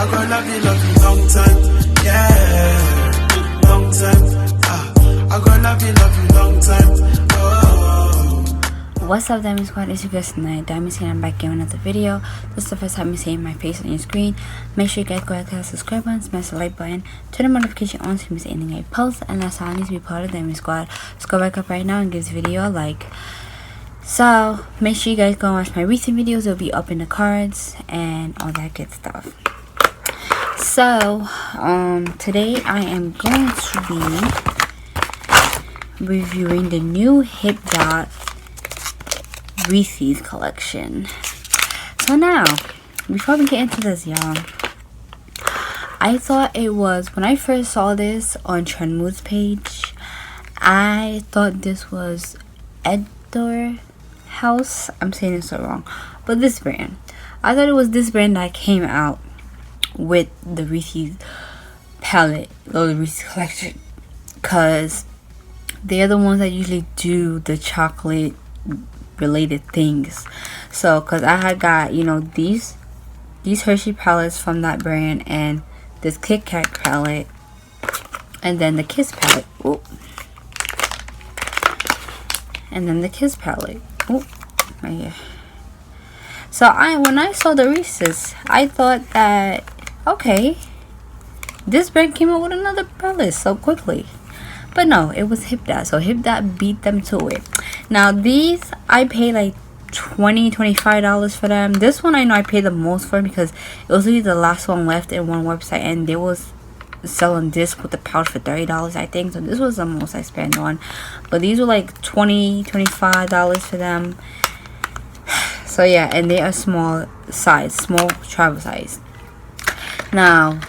I gonna love you long time, yeah, long time. I gonna love you long time. Oh. What's up, Diamond Squad? It's your guys tonight, Diamond Squad. I'm back in another video. This is the first time you're seeing my face on your screen. Make sure you guys go ahead and click the subscribe button, smash the like button, turn the notification on so you miss anything I post, and that's how I need to be part of the Diamond Squad. Let's go back up right now and give this video a like. So make sure you guys go and watch my recent videos. They'll be up in the cards and all that good stuff. So today I am going to be reviewing the new Hipdot Reeses collection. So now, before we get into this, y'all, I thought it was, when I first saw this on Trendmood's page, I thought this was Hipdot House. I'm saying it so wrong, but this brand, I thought it was this brand that came out with the Reeses palette or the Reeses collection, because they're the ones that usually do the chocolate related things. So because I had got, you know, these Hershey palettes from that brand, and this Kit Kat palette, and then the Kiss palette. Ooh. And then the Kiss palette. Ooh, right here. So when I saw the Reeses, I thought that, okay, this brand came out with another palette so quickly. But no, it was Hipdot. So Hipdot beat them to it. Now these, I paid like $25 for them. This one I know I paid the most for because it was really the last one left in one website, and they was selling this with the pouch for $30, I think. So this was the most I spent on. But these were like $25 for them. So yeah, and they are small size, small travel size. Now,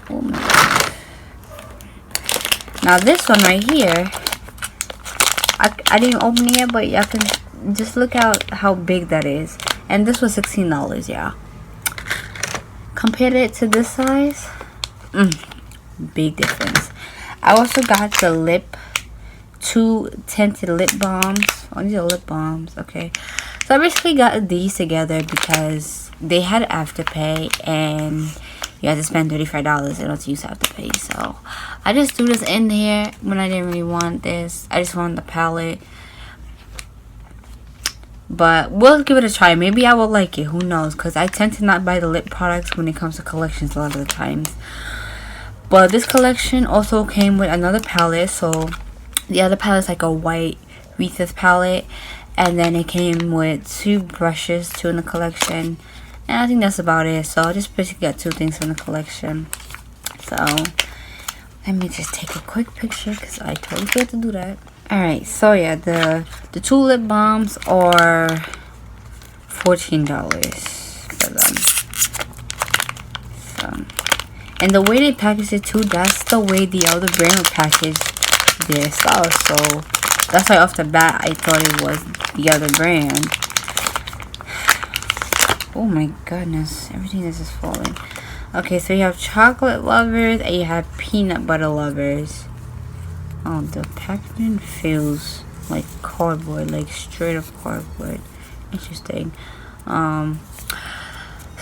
oh my God. Now this one right here, I didn't open it yet, but y'all can just look out how big that is. And this was $16, yeah. Compared it to this size, big difference. I also got the two tinted lip balms. Oh, these are lip balms, okay. So I basically got these together because they had Afterpay, and you had to spend $35 in order to use Afterpay. So I just threw this in there when I didn't really want this. I just wanted the palette. But we'll give it a try. Maybe I will like it. Who knows? Because I tend to not buy the lip products when it comes to collections a lot of the times. But this collection also came with another palette. So the other palette is like a white Reeses palette. And then it came with two brushes, two in the collection. And I think that's about it. So I just basically got two things from the collection. So let me just take a quick picture because I totally forgot to do that. Alright, so yeah, the two lip balms are $14 for them. So, and the way they packaged it too, that's the way the other brand would package their stuff. So that's why off the bat I thought it was the other brand. Oh my goodness, everything is just falling. Okay, so you have chocolate lovers and you have peanut butter lovers. Oh, the packaging feels like cardboard, like straight up cardboard. Interesting. So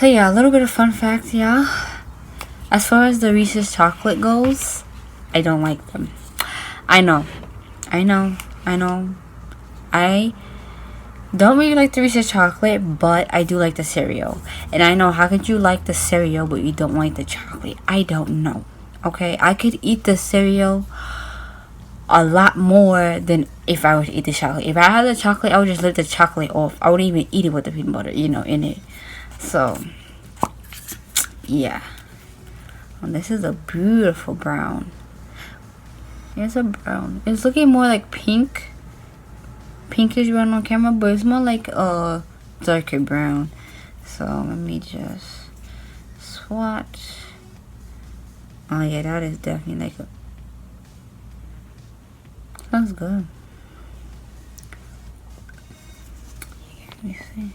yeah, a little bit of fun facts, y'all. As far as the Reese's chocolate goes, I don't like them. I know. I don't really like the Reese's chocolate, but I do like the cereal. And I know, how could you like the cereal but you don't like the chocolate? I don't know. Okay, I could eat the cereal a lot more than if I were to eat the chocolate. If I had the chocolate, I would just leave the chocolate off. I wouldn't even eat it with the peanut butter, you know, in it. So yeah. Oh, this is a beautiful brown. It's a brown. It's looking more like pinkish brown on camera, but it's more like a darker brown. So let me just swatch. Oh yeah, that is definitely like a, smells good. Let me see.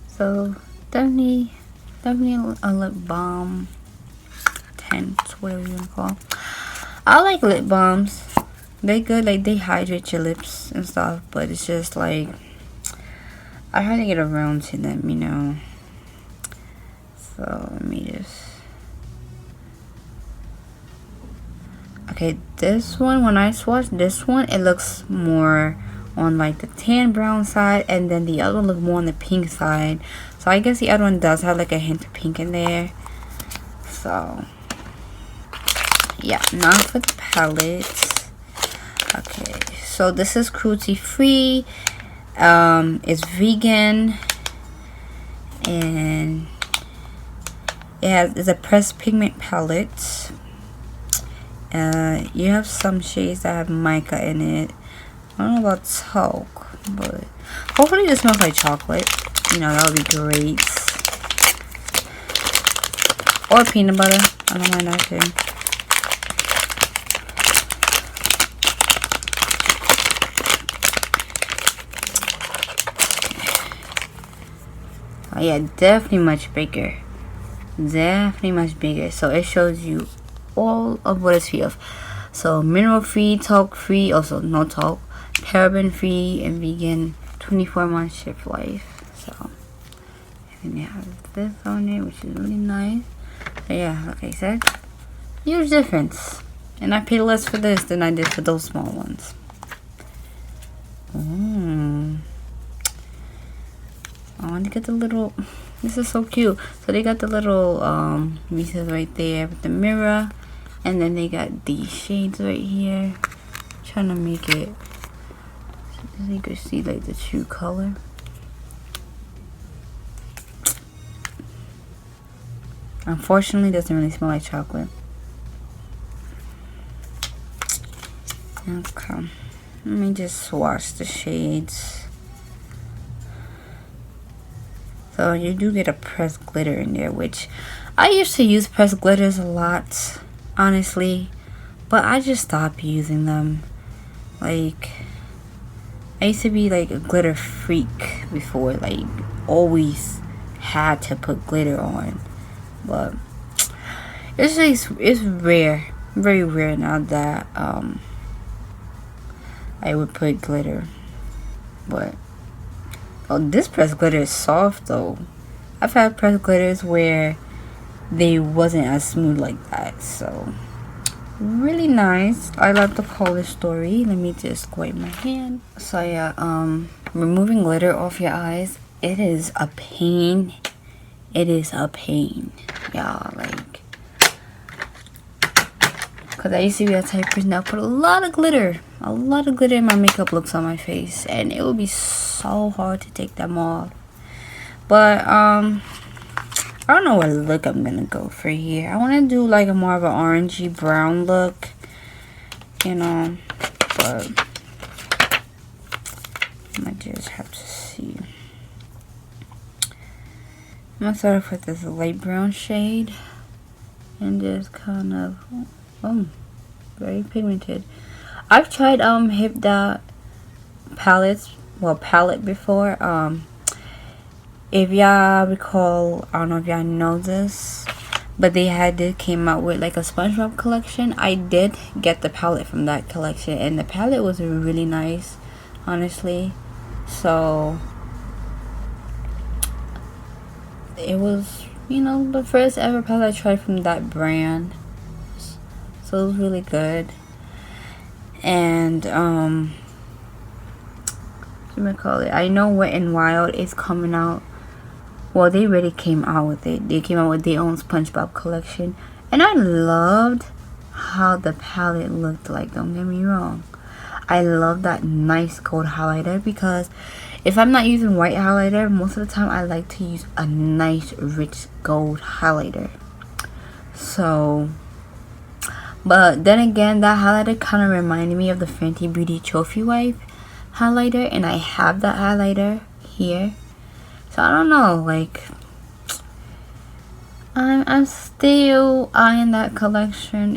So definitely a lip balm tint, whatever you want to call it. I like lip balms. They good, like they hydrate your lips and stuff, but it's just like I try to get around to them, you know. So let me just, okay, this one, when I swatch this one, it looks more on like the tan brown side, and then the other one looks more on the pink side. So I guess the other one does have like a hint of pink in there. So yeah, now for the palette. Okay, so this is cruelty free, it's vegan, and it's a pressed pigment palette. You have some shades that have mica in it. I don't know about taupe, but hopefully this smells like chocolate. You know, that would be great. Or peanut butter. I don't mind that too. Oh yeah, definitely much bigger. Definitely much bigger. So it shows you all of what it's free of. So mineral free, talc free, also no talc, paraben free, and vegan, 24-month shelf life. So and they have this on it, which is really nice. So yeah, like I said, huge difference. And I paid less for this than I did for those small ones. I want to get the little, this is so cute. So they got the little Reeses right there with the mirror, and then they got these shades right here. Trying to make it so you can see like the true color. Unfortunately, it doesn't really smell like chocolate. Okay, let me just swatch the shades. So you do get a pressed glitter in there, which I used to use pressed glitters a lot, honestly, but I just stopped using them. Like, I used to be like a glitter freak before, like always had to put glitter on, but it's rare, very rare now that I would put glitter. But oh, this pressed glitter is soft though. I've had pressed glitters where they wasn't as smooth like that. So really nice. I love the color story. Let me just wipe my hand. So yeah, removing glitter off your eyes, it is a pain. It is a pain, y'all. Like, because I used to be a type of person that put a lot of glitter in my makeup looks on my face, and it would be so hard to take them off. But I don't know what look I'm gonna go for here. I want to do like a more of an orangey brown look, you know, but I might just have to see. I'm gonna start off with this light brown shade and just kind of very pigmented. I've tried Hipdot palette before. If y'all recall, I don't know if y'all know this, but they came out with like a SpongeBob collection. I did get the palette from that collection, and the palette was really nice, honestly. So it was, you know, the first ever palette I tried from that brand. So it was really good. And I know Wet n Wild is coming out. Well, they already came out with it. They came out with their own SpongeBob collection, and I loved how the palette looked like. Don't get me wrong, I love that nice gold highlighter, because if I'm not using white highlighter, most of the time I like to use a nice rich gold highlighter. So, but then again, that highlighter kind of reminded me of the Fenty Beauty Trophy Wife highlighter, and I have that highlighter here. So I don't know, like, I'm still eyeing that collection.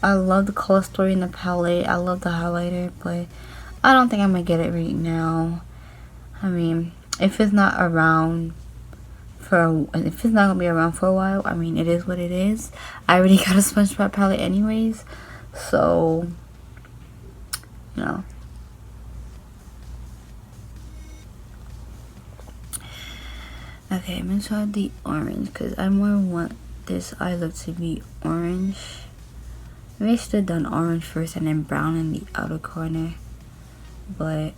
I love the color story in the palette. I love the highlighter, but I don't think I'm gonna get it right now. I mean, if it's not gonna be around for a while, I mean, it is what it is. I already got a SpongeBob palette anyways, so you know. Okay, I'm gonna try the orange because I more want this eye look to be orange. Maybe I should have done orange first and then brown in the outer corner. But,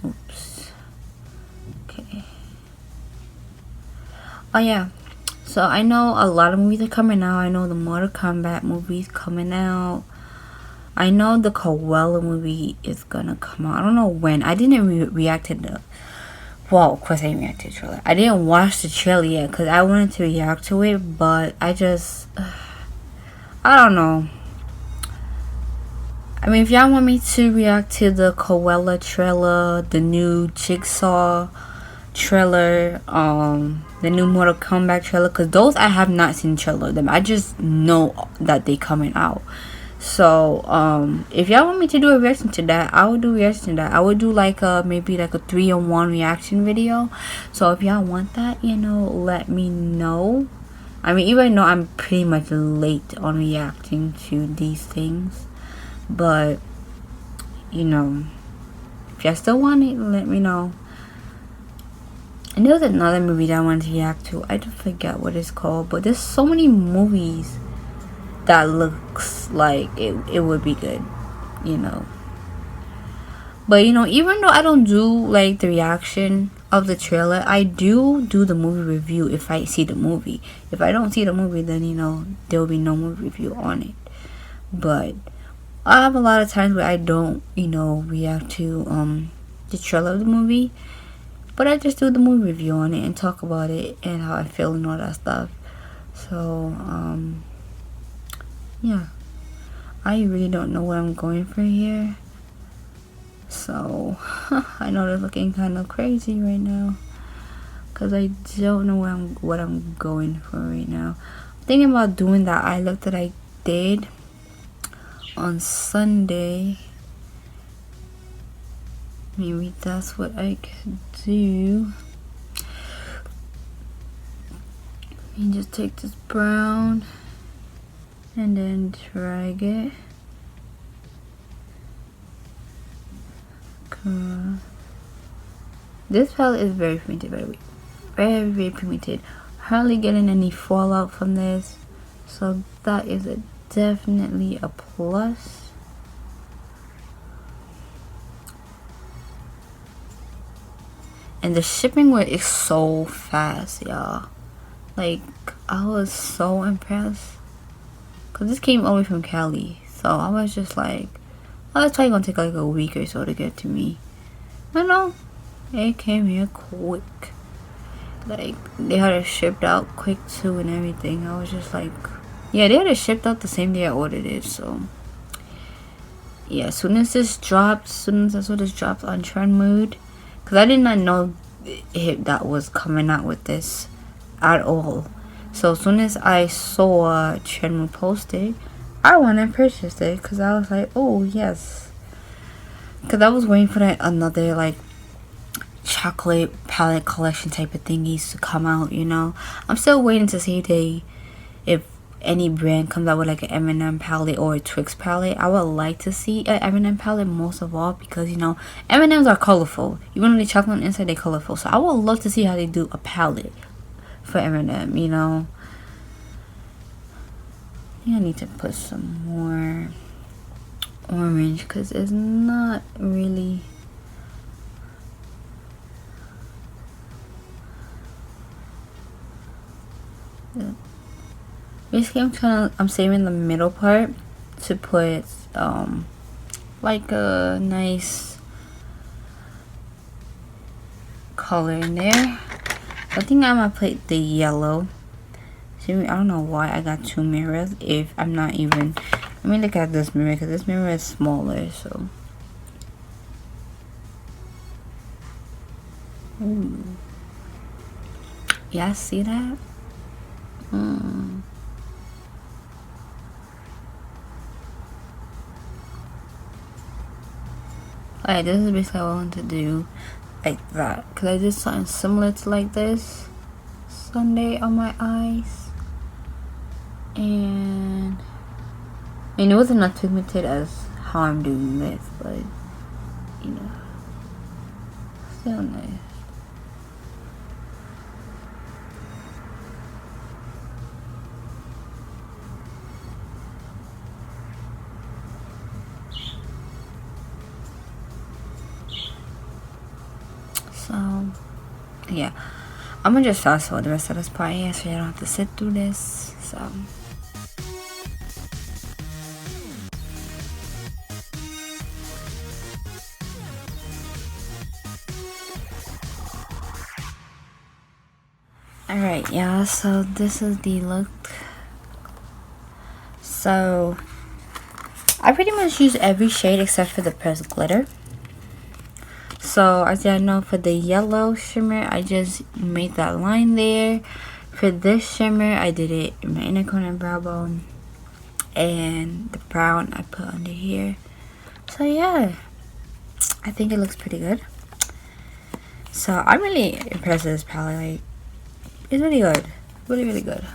oops. Okay. Oh, yeah. So, I know a lot of movies are coming out. I know the Mortal Kombat movie's coming out. I know the Cruella movie is gonna come out. I don't know when. I didn't react to the... Well, of course I didn't react to the trailer. I didn't watch the trailer yet because I wanted to react to it. But I just... I don't know. I mean, if y'all want me to react to the Cruella trailer, the new Jigsaw trailer, the new Mortal Kombat trailer, because those I have not seen the trailer of them. I just know that they coming out. So, if y'all want me to do a reaction to that, I would do a reaction to that. I would do like maybe like a 3-in-1 reaction video. So if y'all want that, you know, let me know. I mean, even though I'm pretty much late on reacting to these things. But, you know, if y'all still want it, let me know. And there was another movie that I wanted to react to. I don't forget what it's called. But there's so many movies that looks like it would be good, you know. But, you know, even though I don't do, like, the reaction of the trailer, I do the movie review if I see the movie. If I don't see the movie, then, you know, there will be no movie review on it. But I have a lot of times where I don't, you know, react to the trailer of the movie, but I just do the movie review on it and talk about it and how I feel and all that stuff. So yeah, I really don't know what I'm going for here. So I know they're looking kind of crazy right now because I don't know what I'm going for right now. I'm thinking about doing that eye look that I did on Sunday. Maybe that's what I could do. And just take this brown and then drag it. This palette is very pigmented, by the way. Very, very pigmented. Hardly getting any fallout from this. So that is definitely a plus. And the shipping is so fast, y'all. Like, I was so impressed. Because this came all the way from Cali. So I was just like, oh, it's probably going to take like a week or so to get to me. But no, it came here quick. Like, they had it shipped out quick too and everything. I was just like, yeah, they had it shipped out the same day I ordered it. So yeah, as soon as this dropped, as soon as I saw this dropped on Trend Mood, because I did not know Hipdot was coming out with this at all. So as soon as I saw Trend Mood posted, I went and purchased it because I was like, oh yes, because I was waiting for that another like chocolate palette collection type of thingies to come out, you know. I'm still waiting to see if any brand comes out with like an M&M palette or a Twix palette. I would like to see an M&M palette most of all because, you know, M&Ms are colorful. Even though they're chocolate on the inside, they're colorful. So I would love to see how they do a palette for M&M, you know. I think I need to put some more orange because it's not really... Basically, I'm saving the middle part to put like a nice color in there. I think I'm gonna put the yellow. See, I don't know why I got two mirrors if I'm not even. Let me look at this mirror because this mirror is smaller. So, ooh, y'all see that? Alright, this is basically what I want to do, like that, because I did something similar to like this Sunday on my eyes, and I mean, it wasn't as pigmented as how I'm doing this, but you know, still nice. So yeah, I'm gonna just fast forward the rest of this part here so you don't have to sit through this. So alright, y'all, so this is the look. So I pretty much use every shade except for the pressed glitter. So as y'all know, for the yellow shimmer, I just made that line there. For this shimmer, I did it in my inner corner and brow bone, and the brown I put under here. So yeah, I think it looks pretty good. So I'm really impressed with this palette. Like, it's really good, really good.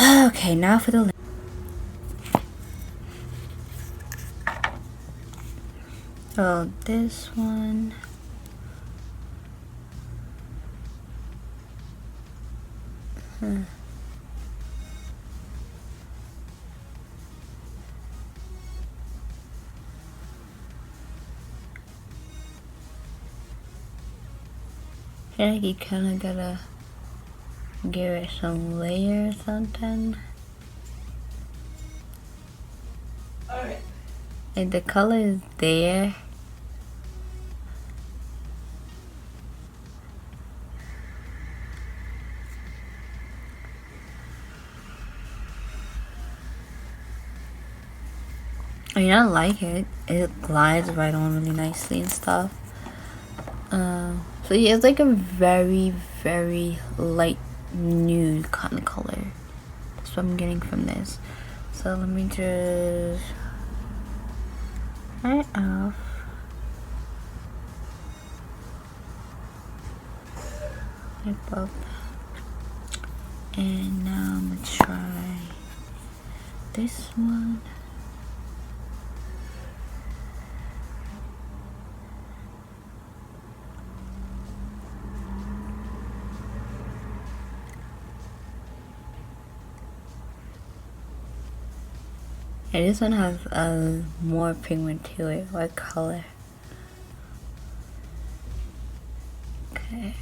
Okay, now for the lip. So this one, I feel like you kind of gotta give it some layer or something. Alright. Like the color is there. I mean, I like it. It glides right on really nicely and stuff. So yeah, it's like a very light nude kind of color. That's what I'm getting from this. So let me just right off. Lip up. And now I'm gonna try this one. And this one has more pigment to it. What color? Okay.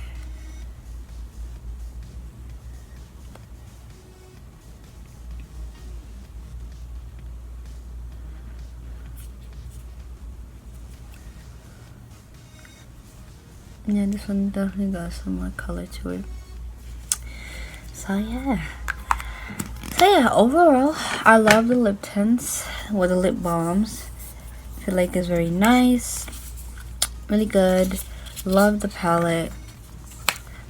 Yeah, this one definitely got some more color to it. So yeah. So yeah, overall, I love the lip tints with the lip balms. I feel like it's very nice, really good. Love the palette.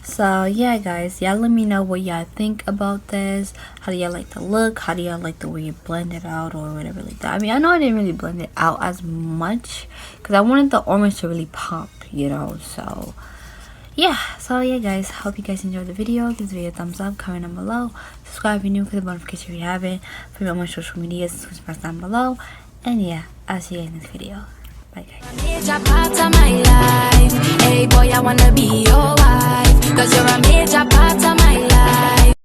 So yeah, guys, y'all let me know what y'all think about this. How do y'all like the look? How do y'all like the way you blend it out or whatever like that? I mean, I know I didn't really blend it out as much because I wanted the orange to really pop, you know. So yeah, so yeah, guys, hope you guys enjoyed the video. Give this video a thumbs up, comment down below, subscribe if you're new, click the notification if you haven't, follow me on my social medias, switch press down below, and yeah, I'll see you in this video. Bye, guys. Major part of my life. Hey boy, I wanna be your wife, 'cause you're a major part of my life.